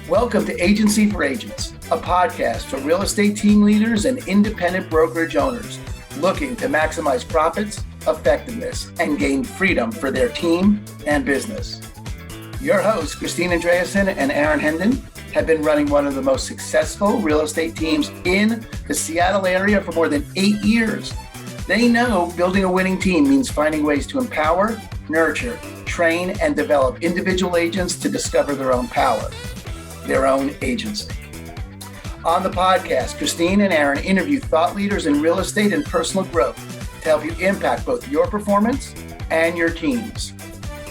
Welcome to Agency for Agents, a podcast for real estate team leaders and independent brokerage owners looking to maximize profits, effectiveness, and gain freedom for their team and business. Your hosts, Christine Andreasen and Aaron Hendon, have been running one of the most successful real estate teams in the Seattle area for more than 8 years. They know building a winning team means finding ways to empower, nurture, train, and develop individual agents to discover their own power, their own agency. On the podcast, Christine and Aaron interview thought leaders in real estate and personal growth to help you impact both your performance and your teams.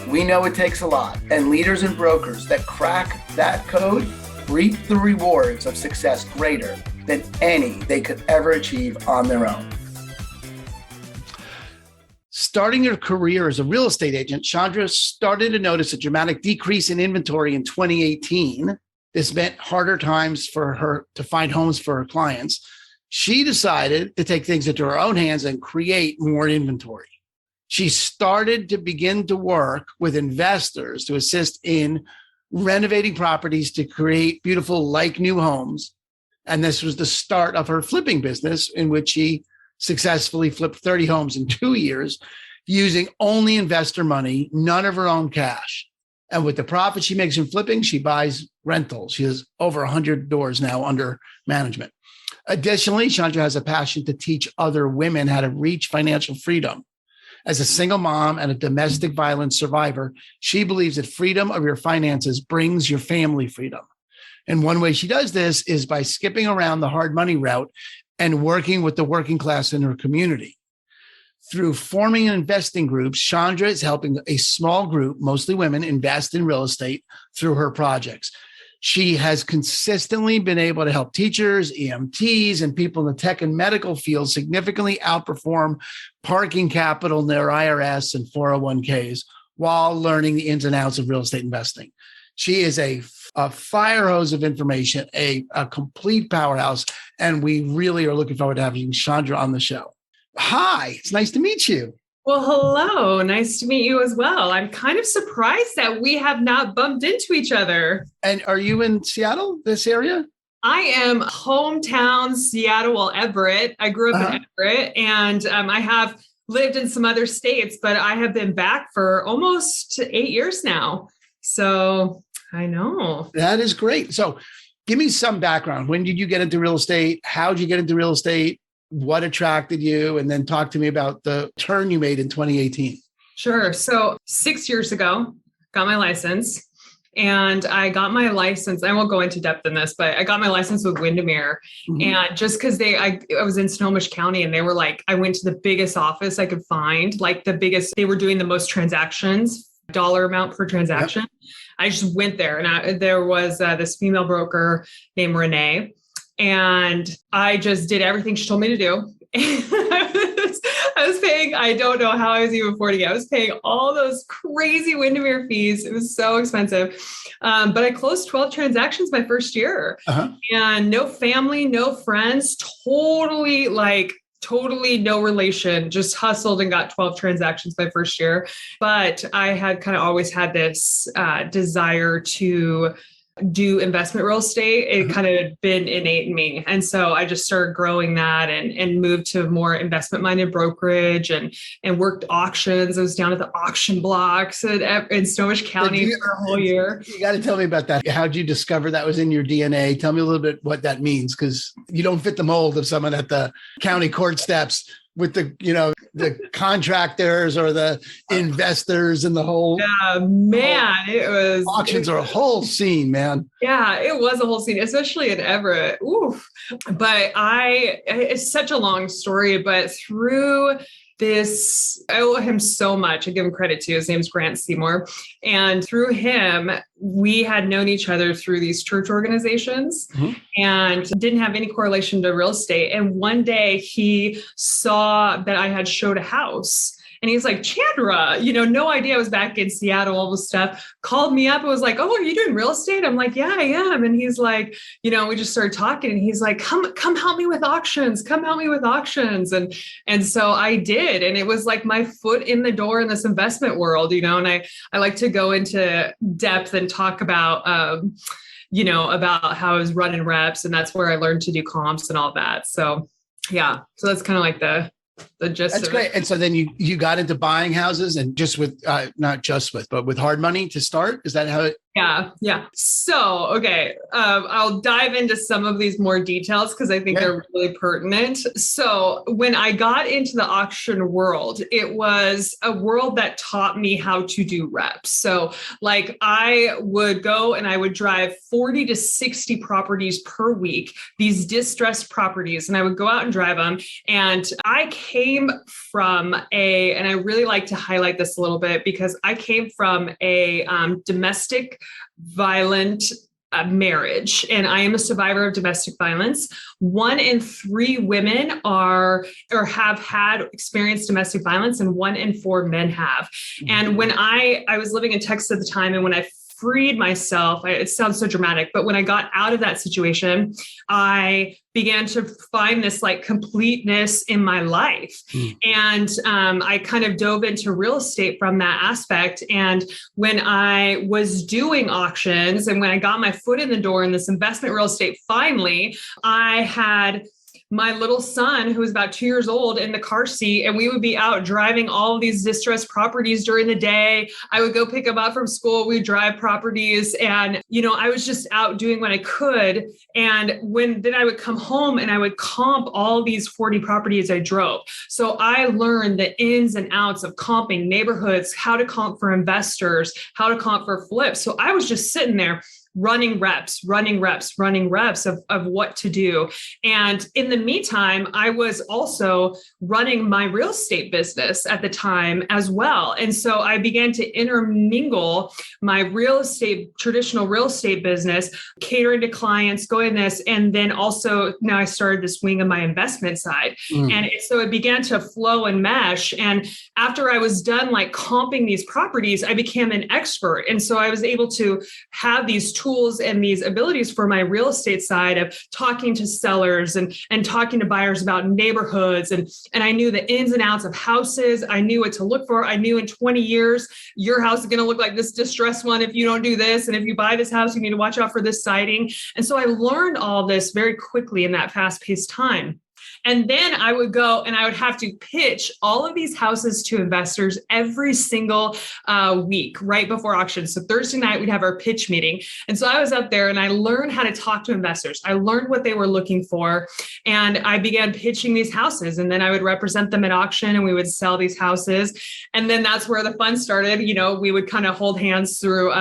We know it takes a lot, and leaders and brokers that crack that code reap the rewards of success greater than any they could ever achieve on their own. Starting her career as a real estate agent, Chandra started to notice a dramatic decrease in inventory in 2018. This meant harder times for her to find homes for her clients. She decided to take things into her own hands and create more inventory. She started to begin to work with investors to assist in renovating properties to create beautiful, like new homes. And this was the start of her flipping business, in which she successfully flipped 30 homes in 2 years using only investor money, none of her own cash. And with the profit she makes in flipping, she buys rentals. She has over 100 doors now under management. Additionally, Chandra has a passion to teach other women how to reach financial freedom. As a single mom and a domestic violence survivor, she believes that freedom of your finances brings your family freedom. And one way she does this is by skipping around the hard money route and working with the working class in her community. Through forming investing groups, Chandra is helping a small group, mostly women, invest in real estate through her projects. She has consistently been able to help teachers, EMTs, and people in the tech and medical field significantly outperform parking capital in their IRS and 401ks while learning the ins and outs of real estate investing. She is a fire hose of information, a complete powerhouse, and we really are looking forward to having Chandra on the show. Hi, it's nice to meet you. Well, hello. Nice to meet you as well. I'm kind of surprised that we have not bumped into each other. And are you in Seattle, this area? I am hometown Seattle, Everett. I grew up in Everett, and I have lived in some other states, but I have been back for almost 8 years now. So I know. That is great. So give me some background. When did you get into real estate? How did you get into real estate? What attracted you? And then talk to me about the turn you made in 2018. Sure. So 6 years ago, got my license. And I got my license. I won't go into depth in this, but I got my license with Windermere. Mm-hmm. And just because I was in Snohomish County, and they were like, I went to the biggest office I could find, like the biggest, they were doing the most transactions, dollar amount per transaction. Yep. I just went there, and there was this female broker named Renee. And I just did everything she told me to do. I was paying, I don't know how I was even affording it. I was paying all those crazy Windermere fees. It was so expensive. But I closed 12 transactions my first year. And no family, no friends, totally no relation, just hustled and got 12 transactions my first year. But I had kind of always had this desire to do investment real estate. It kind of been innate in me. And so I just started growing that and moved to more investment minded brokerage and worked auctions. I was down at the auction blocks in Snohomish County for a whole year. You got to tell me about that. How'd you discover that was in your DNA? Tell me a little bit what that means, because you don't fit the mold of someone at the county court steps with the contractors or the investors and the whole. Yeah, man, it was. Auctions are a whole scene, man. Yeah, it was a whole scene, especially in Everett. Oof. But it's such a long story, but through this, I owe him so much. I give him credit to. His name's Grant Seymour. And through him, we had known each other through these church organizations and didn't have any correlation to real estate. And one day he saw that I had showed a house. And he's like, Chandra, no idea I was back in Seattle, all this stuff, called me up and was like, oh, are you doing real estate? I'm like, yeah, I am. And he's like, we just started talking and he's like, come help me with auctions, come help me with auctions. And so I did. And it was like my foot in the door in this investment world, and I like to go into depth and talk about, about how I was running reps, and that's where I learned to do comps and all that. So yeah, so that's kind of like the gist. That's great. And so then you got into buying houses and but with hard money to start. Is that how it? Yeah. So, okay. I'll dive into some of these more details because I think they're really pertinent. So when I got into the auction world, it was a world that taught me how to do reps. So like I would go and I would drive 40 to 60 properties per week, these distressed properties, and I would go out and drive them. And I came from and I really like to highlight this a little bit because I came from a domestic violent marriage, and I am a survivor of domestic violence. 1 in 3 women have had experienced domestic violence, and 1 in 4 men have. And when I was living in Texas at the time, and when I freed myself, it sounds so dramatic, but when I got out of that situation, I began to find this like completeness in my life. And I kind of dove into real estate from that aspect. And when I was doing auctions and when I got my foot in the door in this investment real estate, finally, I had my little son, who was about 2 years old, in the car seat, and we would be out driving all of these distressed properties during the day. I would go pick him up from school. We'd drive properties, and, I was just out doing what I could. And then I would come home and I would comp all these 40 properties I drove. So I learned the ins and outs of comping neighborhoods, how to comp for investors, how to comp for flips. So I was just sitting there running reps of what to do. And in the meantime, I was also running my real estate business at the time as well. And so I began to intermingle my traditional real estate business, catering to clients, going this. And then also now I started this wing of my investment side. And so it began to flow and mesh. And after I was done like comping these properties, I became an expert. And so I was able to have these tools and these abilities for my real estate side of talking to sellers and talking to buyers about neighborhoods. And I knew the ins and outs of houses. I knew what to look for. I knew in 20 years, your house is going to look like this distressed one if you don't do this. And if you buy this house, you need to watch out for this siding. And so I learned all this very quickly in that fast-paced time. And then I would go and I would have to pitch all of these houses to investors every single week right before auction. So Thursday night, we'd have our pitch meeting. And so I was up there and I learned how to talk to investors. I learned what they were looking for. And I began pitching these houses. And then I would represent them at auction and we would sell these houses. And then that's where the fun started. We would kind of hold hands through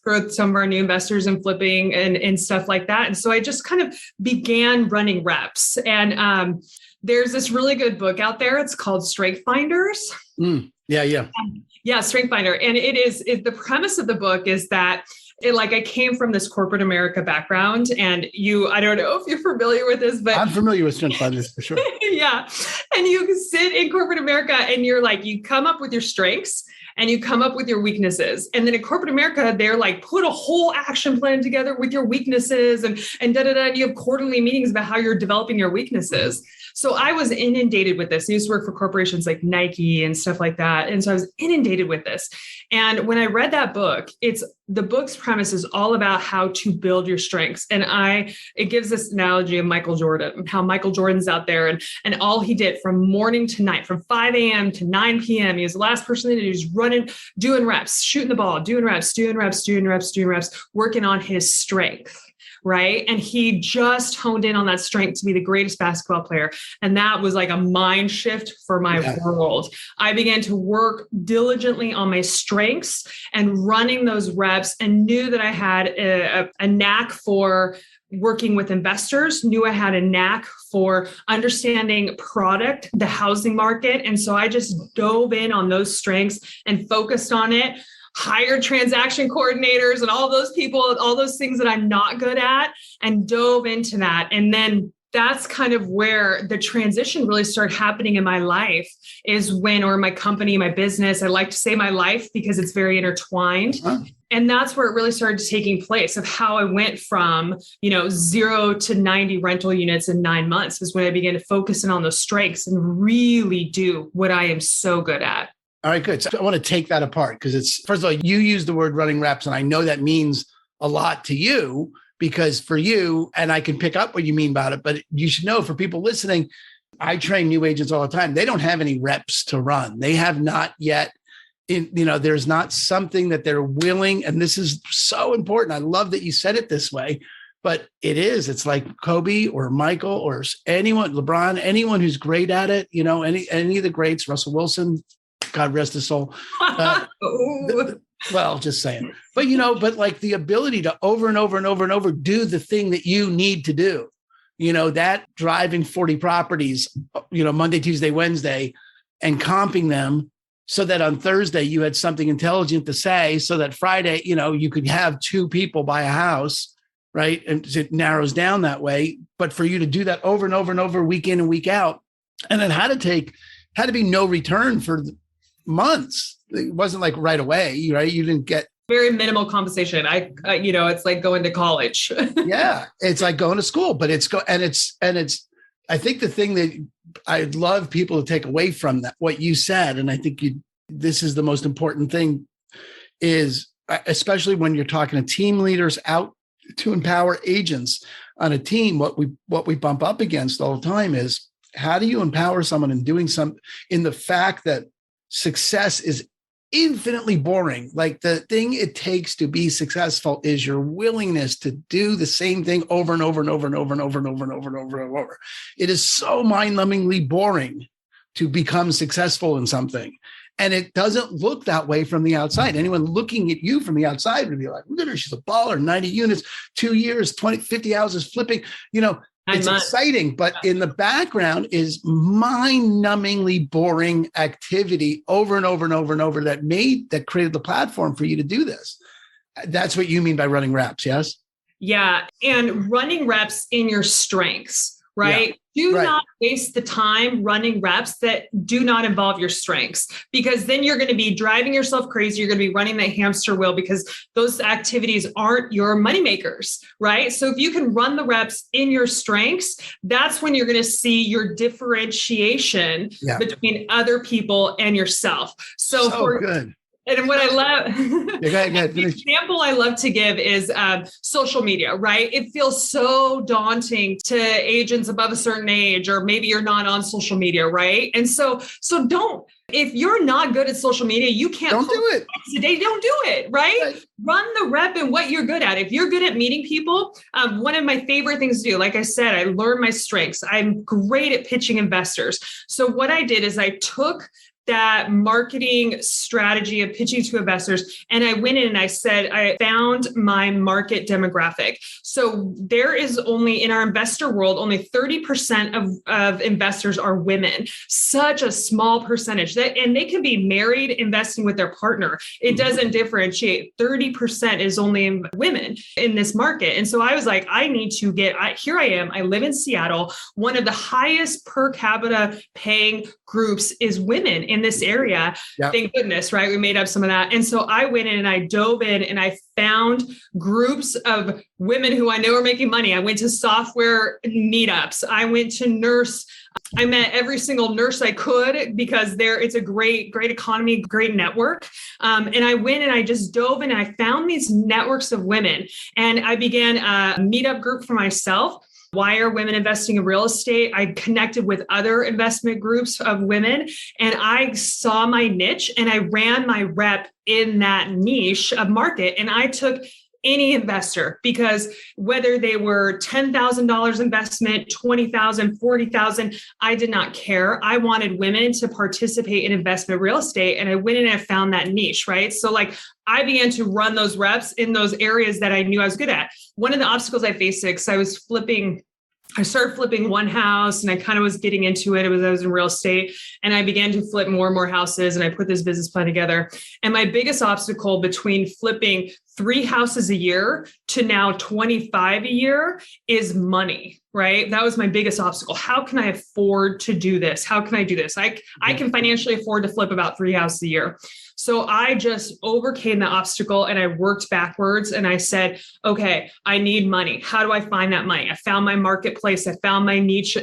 for some of our new investors and flipping and stuff like that. And so I just kind of began running reps. And there's this really good book out there. It's called Strength Finders. Yeah, Strength Finder. And the premise of the book is that I came from this corporate America background, and I don't know if you're familiar with this, but I'm familiar with Strength Finders for sure. Yeah. And you sit in corporate America and you come up with your strengths and you come up with your weaknesses. And then in corporate America, they're like, put a whole action plan together with your weaknesses and and you have quarterly meetings about how you're developing your weaknesses. So I was inundated with this. I used to work for corporations like Nike and stuff like that. And so I was inundated with this. And when I read that book, the book's premise is all about how to build your strengths. And it gives this analogy of Michael Jordan, how Michael Jordan's out there and all he did from morning to night, from 5 a.m. to 9 p.m. He was the last person that he was running, doing reps, shooting the ball, doing reps, working on his strength. Right. And he just honed in on that strength to be the greatest basketball player. And that was like a mind shift for my world. I began to work diligently on my strengths and running those reps, and knew that I had a knack for working with investors, knew I had a knack for understanding product, the housing market. And so I just dove in on those strengths and focused on it. Hired transaction coordinators and all those people, all those things that I'm not good at, and dove into that. And then that's kind of where the transition really started happening in my life is when, or my company, my business, I like to say my life because it's very intertwined. Uh-huh. And that's where it really started taking place of how I went from, 0 to 90 rental units in 9 months was when I began to focus in on those strengths and really do what I am so good at. All right, good. So I want to take that apart because it's, first of all, you use the word running reps, and I know that means a lot to you because for you, and I can pick up what you mean about it, but you should know for people listening, I train new agents all the time. They don't have any reps to run. They have not yet, there's not something that they're willing. And this is so important. I love that you said it this way, but it's like Kobe or Michael or anyone, LeBron, anyone who's great at it, any of the greats, Russell Wilson, God rest his soul. Well, just saying, but like the ability to over and over and over and over do the thing that you need to do, that driving 40 properties, Monday, Tuesday, Wednesday, and comping them so that on Thursday you had something intelligent to say so that Friday, you could have 2 people buy a house, right? And it narrows down that way. But for you to do that over and over and over, week in and week out, and then had to be no return for months. It wasn't like right away, right? You didn't get very minimal compensation. It's like going to college. Yeah, it's like going to school, but it's I think the thing that I'd love people to take away from that, what you said, and I think this is the most important thing is, especially when you're talking to team leaders out to empower agents on a team, what we bump up against all the time is how do you empower someone in doing in the fact that success is infinitely boring. Like the thing it takes to be successful is your willingness to do the same thing over and over and over and over and over and over and over and over and over. It is so mind-numbingly boring to become successful in something. And it doesn't look that way from the outside. Anyone looking at you from the outside would be like, look at her, she's a baller, 90 units, 2 years, 50 houses flipping, it's exciting, but in the background is mind-numbingly boring activity over and over and over and over that created the platform for you to do this. That's what you mean by running reps, yes? Yeah. And running reps in your strengths, right? Yeah. Do not waste the time running reps that do not involve your strengths, because then you're going to be driving yourself crazy. You're going to be running that hamster wheel because those activities aren't your moneymakers, right? So if you can run the reps in your strengths, that's when you're going to see your differentiation between other people and yourself. So good. And what I love, go ahead, the example I love to give is social media, right? It feels so daunting to agents above a certain age, or maybe you're not on social media, right? And so if you're not good at social media, you can't don't do it today. Don't do it, right? Run the rep in what you're good at. If you're good at meeting people, one of my favorite things to do, like I said, I learned my strengths. I'm great at pitching investors. So what I did is I took that marketing strategy of pitching to investors, and I went in and I said, I found my market demographic. So there is only, in our investor world, only 30% of investors are women, such a small percentage and they can be married, investing with their partner. It doesn't differentiate. 30% is only women in this market. And so I was like, I need to here I am. I live in Seattle. One of the highest per capita paying groups is women in this area. Yep. Thank goodness, right? We made up some of that. And so I went in and I dove in and I found groups of women who I know are making money. I went to software meetups. I went to nurse. I met every single nurse I could because it's a great economy, great network. And I went and I just dove in and I found these networks of women, and I began a meetup group for myself. Why are women investing in real estate? I connected with other investment groups of women, and I saw my niche and I ran my rep in that niche of market. And I took any investor, because whether they were $10,000 investment, $20,000, $40,000, I did not care. I wanted women to participate in investment real estate. And I went in and I found that niche, right? So I began to run those reps in those areas that I knew I was good at. One of the obstacles I faced, because I was flipping I started flipping one house and I kind of was getting into it. I was in real estate and I began to flip more and more houses and I put this business plan together. And my biggest obstacle between flipping 3 houses a year to now 25 a year is money, right? That was my biggest obstacle. How can I afford to do this? How can I do this? I can financially afford to flip about 3 houses a year. So I just overcame the obstacle and I worked backwards and I said, okay, I need money. How do I find that money? I found my marketplace. I found my niche.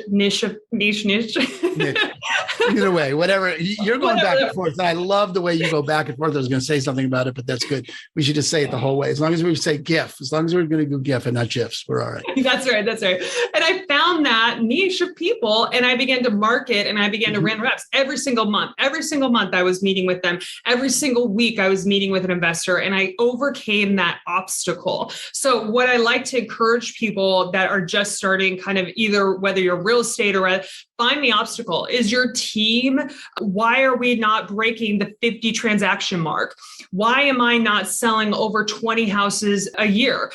Either way, whatever. You're going back and forth. And I love the way you go back and forth. I was going to say something about it, but that's good. We should just say it the whole way. As long as we say GIF, as long as we're going to go GIF and not GIFs, we're all right. That's right. That's right. And I found that niche of people and I began to market and I began to run reps every single month. Every single month I was meeting with them. Every single week I was meeting with an investor and I overcame that obstacle. So what I like to encourage people that are just starting kind of either whether you're real estate or find the obstacle. Is your team? Why are we not breaking the 50 transaction mark? Why am I not selling over 20 houses a year?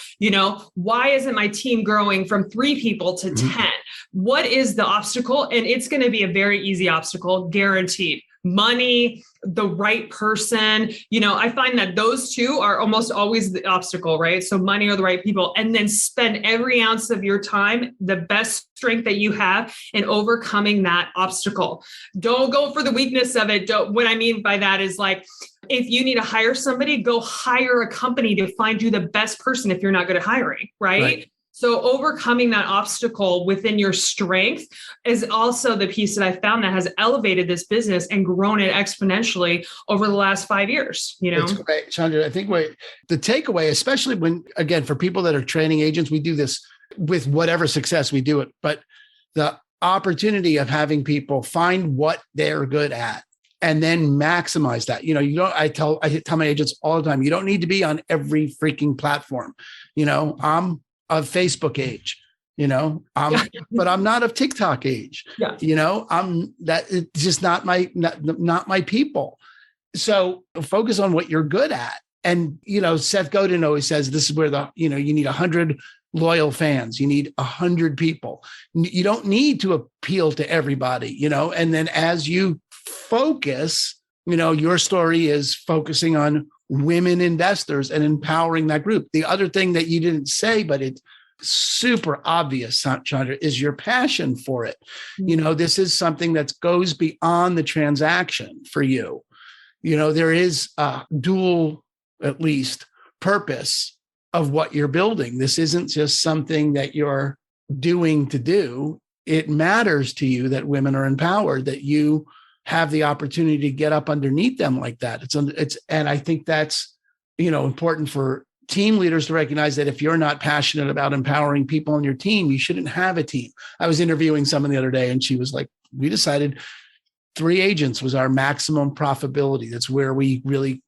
Why isn't my team growing from 3 people to 10? What is the obstacle? And it's going to be a very easy obstacle, guaranteed. Money, the right person. I find that those 2 are almost always the obstacle, right? So money or the right people, and then spend every ounce of your time, the best strength that you have in overcoming that obstacle. Don't go for the weakness of it. What I mean by that is like, if you need to hire somebody, go hire a company to find you the best person if you're not good at hiring, right? So overcoming that obstacle within your strength is also the piece that I found that has elevated this business and grown it exponentially over the last 5 years. That's great, Chandra. I think the takeaway, especially when, again, for people that are training agents, we do this with whatever success we do it, but the opportunity of having people find what they're good at and then maximize that. I tell my agents all the time, you don't need to be on every freaking platform. I'm of Facebook age, but I'm not of TikTok age. It's just not my people. So focus on what you're good at. And, Seth Godin always says, this is where you need 100 loyal fans. You need 100 people. You don't need to appeal to everybody, and then as you focus, your story is focusing on women investors and empowering that group. The other thing that you didn't say, but it's super obvious, Chandra, is your passion for it. This is something that goes beyond the transaction for you. There is a dual, at least, purpose of what you're building. This isn't just something that you're doing to do. It matters to you that women are empowered, that you have the opportunity to get up underneath them like that. And I think that's, important for team leaders to recognize that if you're not passionate about empowering people on your team, you shouldn't have a team. I was interviewing someone the other day and she was like, we decided 3 agents was our maximum profitability. That's where we really,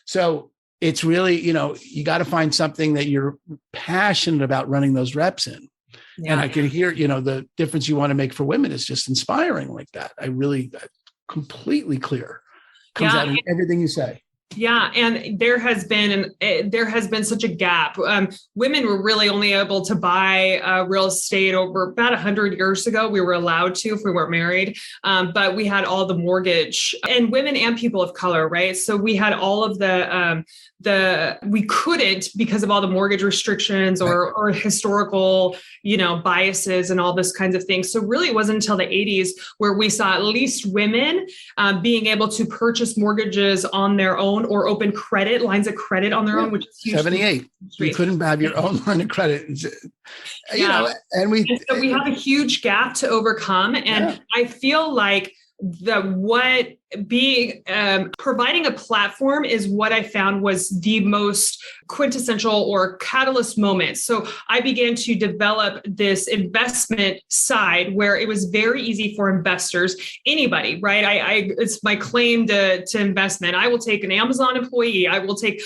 so it's really, you got to find something that you're passionate about running those reps in. Yeah. And I can hear, the difference you want to make for women is just inspiring like that. Completely clear. Comes out in everything you say. Yeah. And there has been such a gap. Women were really only able to buy real estate over about 100 years ago. We were allowed to if we weren't married, but we had all the mortgage and women and people of color, right? So we had all of we couldn't because of all the mortgage restrictions or historical, biases and all this kinds of things. So really it wasn't until the 80s where we saw at least women being able to purchase mortgages on their own or open lines of credit on their own, which is huge. 78. You couldn't have your own line of credit. And we have a huge gap to overcome. And I feel like providing a platform is what I found was the most quintessential or catalyst moment. So I began to develop this investment side where it was very easy for investors, anybody, right? It's my claim to investment. I will take an Amazon employee. I will take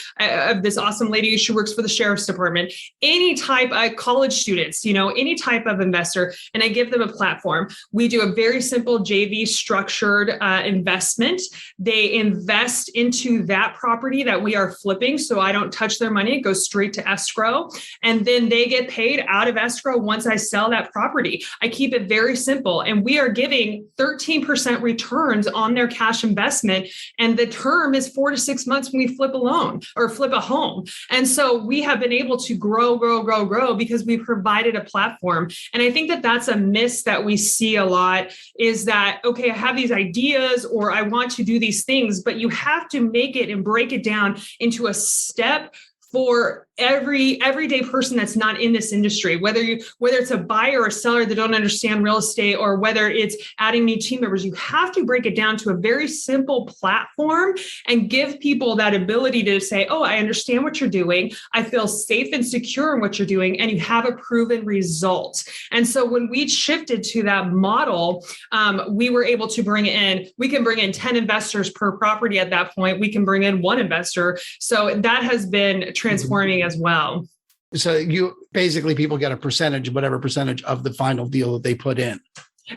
this awesome lady who works for the sheriff's department, any type of college students, any type of investor, and I give them a platform. We do a very simple JV structure structured investment. They invest into that property that we are flipping. So I don't touch their money. It goes straight to escrow. And then they get paid out of escrow once I sell that property. I keep it very simple. And we are giving 13% returns on their cash investment. And the term is 4 to 6 months when we flip a loan or flip a home. And so we have been able to grow because we provided a platform. And I think that that's a miss that we see a lot is that, okay, I have these ideas or I want to do these things, but you have to make it and break it down into a step for every everyday person that's not in this industry, whether it's a buyer or a seller that don't understand real estate, or whether it's adding new team members, you have to break it down to a very simple platform and give people that ability to say, oh, I understand what you're doing. I feel safe and secure in what you're doing, and you have a proven result. And so when we shifted to that model, we were able to we can bring in 10 investors per property at that point. We can bring in one investor. So that has been transforming as well. So you basically, people get a percentage, whatever percentage of the final deal that they put in.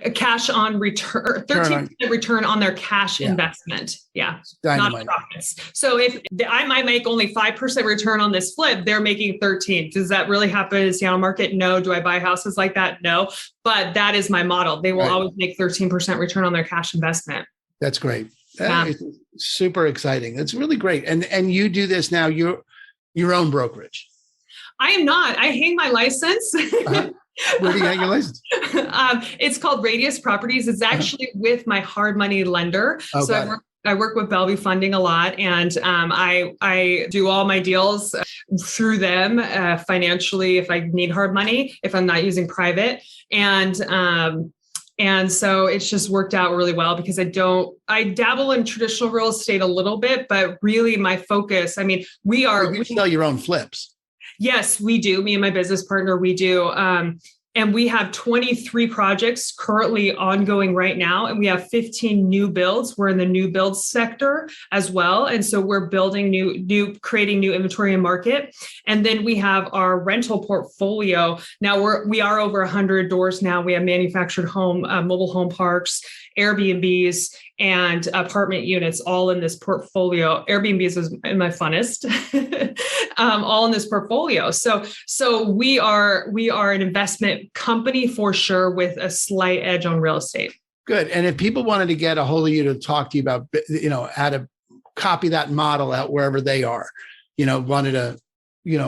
A cash on return, 13% return on their cash investment. Yeah. Dynamite. Not profits. So if I might make only 5% return on this flip, they're making 13. Does that really happen in the Seattle market? No. Do I buy houses like that? No. But that is my model. They will always make 13% return on their cash investment. That's great. It's super exciting. It's really great. And you do this now, your own brokerage. I am not. I hang my license. Where do you hang your license? It's called Radius Properties. It's actually with my hard money lender. Oh, so I work with Bellevue Funding a lot, and I do all my deals through them financially if I need hard money, if I'm not using private. And so it's just worked out really well because I dabble in traditional real estate a little bit, but really my focus, we sell your own flips. Yes, we do. Me and my business partner, we do. And we have 23 projects currently ongoing right now. And we have 15 new builds. We're in the new build sector as well. And so we're building creating new inventory and market. And then we have our rental portfolio. Now we are over 100 doors now. We have manufactured home, mobile home parks, Airbnbs, and apartment units all in this portfolio. Airbnbs is my funnest, all in this portfolio. So we are an investment company for sure with a slight edge on real estate. Good. And if people wanted to get a hold of you to talk to you about, how to copy that model out wherever they are, wanted to,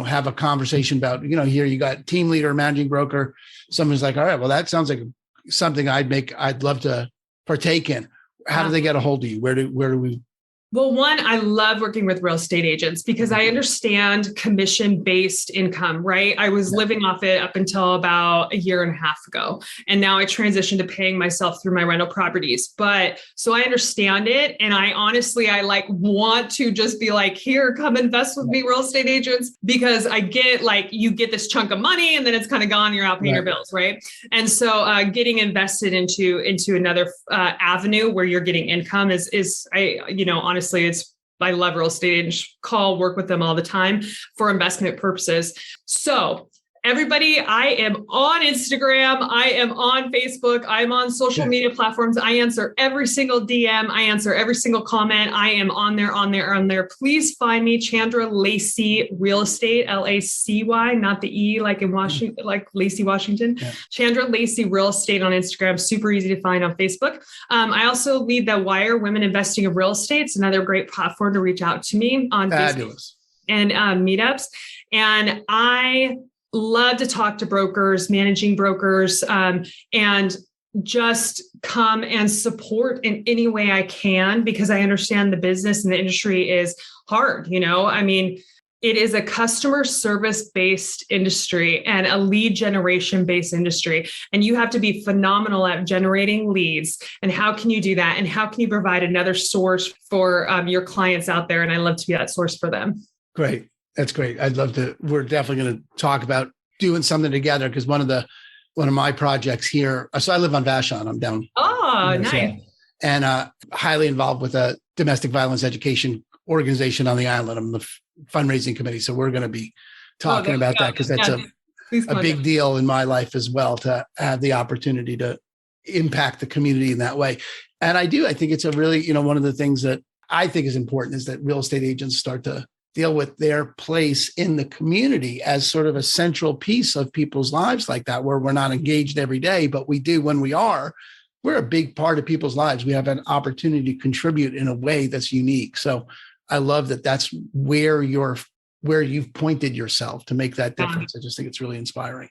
have a conversation about, here you got team leader, managing broker. Someone's like, all right, well, that sounds like something I'd love to partake in. How do they get a hold of you? Where do we? Well, one, I love working with real estate agents because I understand commission-based income, right? I was living off it up until about a year and a half ago. And now I transitioned to paying myself through my rental properties. But so I understand it. And I honestly, want to just be like, here, come invest with me, real estate agents, because I get you get this chunk of money and then it's kind of gone. You're out paying your bills, right? And so getting invested into another avenue where you're getting income is honestly, I love real estate agents, work with them all the time for investment purposes. So everybody, I am on Instagram. I am on Facebook. I'm on social media platforms. I answer every single DM. I answer every single comment. I am on there. Please find me, Chandra Lacy Real Estate, Lacy, not the E like in Washington, like Lacey, Washington. Yeah. Chandra Lacy Real Estate on Instagram. Super easy to find on Facebook. I also lead the Wire Women Investing in Real Estate. It's another great platform to reach out to me on Fabulous. Facebook and meetups. And I love to talk to brokers, managing brokers, and just come and support in any way I can because I understand the business and the industry is hard. It is a customer service based industry and a lead generation based industry. And you have to be phenomenal at generating leads. And how can you do that? And how can you provide another source for your clients out there? And I love to be that source for them. Great. That's great. We're definitely going to talk about doing something together because one of my projects here, so I live on Vashon. I'm down. Oh, nice. And highly involved with a domestic violence education organization on the island. I'm the fundraising committee. So we're going to be talking about that because that's a big deal in my life as well, to have the opportunity to impact the community in that way. And I think it's a really, one of the things that I think is important is that real estate agents start to deal with their place in the community as sort of a central piece of people's lives like that, where we're not engaged every day, but we do when we are. We're a big part of people's lives. We have an opportunity to contribute in a way that's unique. So I love that that's where you've pointed yourself to make that difference. I just think it's really inspiring.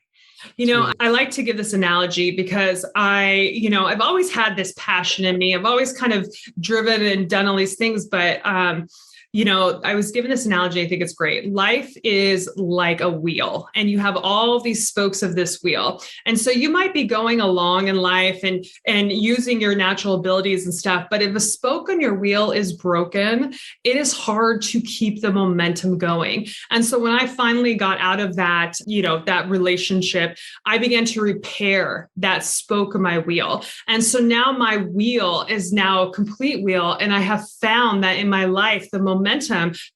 I like to give this analogy because I've always had this passion in me. I've always kind of driven and done all these things, but I was given this analogy. I think it's great. Life is like a wheel, and you have all of these spokes of this wheel. And so you might be going along in life and using your natural abilities and stuff. But if a spoke on your wheel is broken, it is hard to keep the momentum going. And so when I finally got out of that, that relationship, I began to repair that spoke of my wheel. And so now my wheel is now a complete wheel. And I have found that in my life, the momentum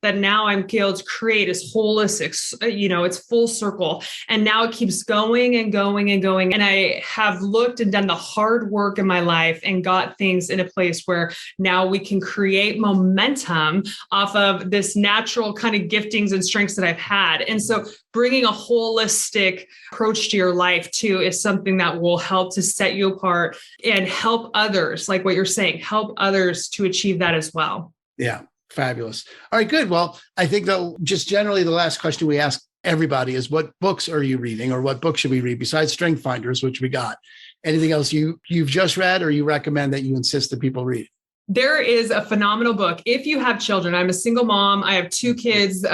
that now I'm able to create is holistic, it's full circle. And now it keeps going and going and going. And I have looked and done the hard work in my life and got things in a place where now we can create momentum off of this natural kind of giftings and strengths that I've had. And so bringing a holistic approach to your life too is something that will help to set you apart and help others, like what you're saying, help others to achieve that as well. Yeah. Fabulous. All right, good. Well, I think that just generally the last question we ask everybody is, what books are you reading, or what book should we read besides Strength Finders, which we got? Anything else you've just read or you recommend that you insist that people read? There is a phenomenal book. If you have children, I'm a single mom. I have two kids,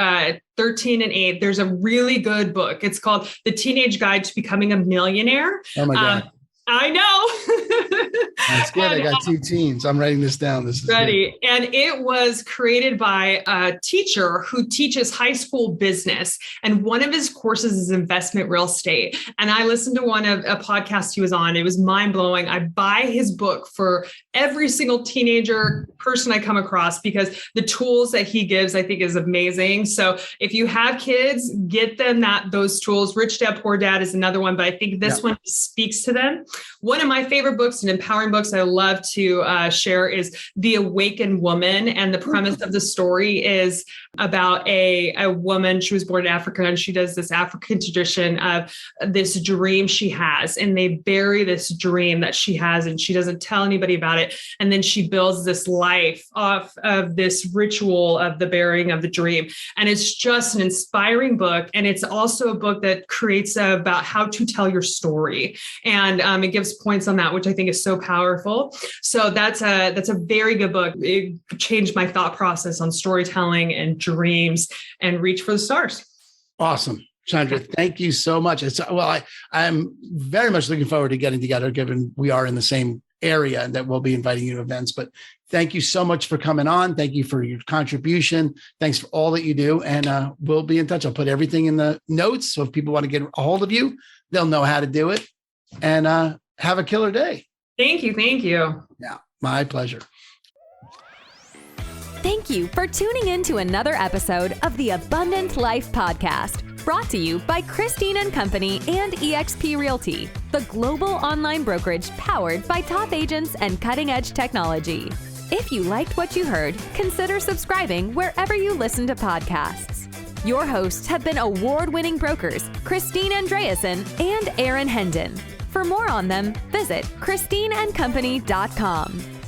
13 and 8. There's a really good book. It's called The Teenage Guide to Becoming a Millionaire. Oh my God. I know. That's good. I got 2 teens. I'm writing this down. This is ready. Good. And it was created by a teacher who teaches high school business. And one of his courses is investment real estate. And I listened to a podcast he was on. It was mind blowing. I buy his book for every single teenager person I come across because the tools that he gives, I think, is amazing. So if you have kids, get them those tools. Rich Dad, Poor Dad is another one, but I think this one speaks to them. One of my favorite books and empowering books I love to share is The Awakened Woman. And the premise of the story is about a woman. She was born in Africa, and she does this African tradition of this dream she has. And they bury this dream that she has, and she doesn't tell anybody about it. And then she builds this life off of this ritual of the burying of the dream. And it's just an inspiring book. And it's also a book that creates about how to tell your story. And it gives points on that, which I think is so powerful. So that's a very good book. It changed my thought process on storytelling and dreams and reach for the stars. Awesome. Chandra, thank you so much. I'm very much looking forward to getting together, given we are in the same area and that we'll be inviting you to events. But thank you so much for coming on. Thank you for your contribution. Thanks for all that you do. And we'll be in touch. I'll put everything in the notes. So if people want to get a hold of you, they'll know how to do it. And have a killer day. Thank you. Thank you. Yeah, my pleasure. Thank you for tuning in to another episode of the Abundant Life Podcast, brought to you by Christine & Company and eXp Realty, the global online brokerage powered by top agents and cutting-edge technology. If you liked what you heard, consider subscribing wherever you listen to podcasts. Your hosts have been award-winning brokers Christine Andreasen and Aaron Hendon. For more on them, visit christineandcompany.com.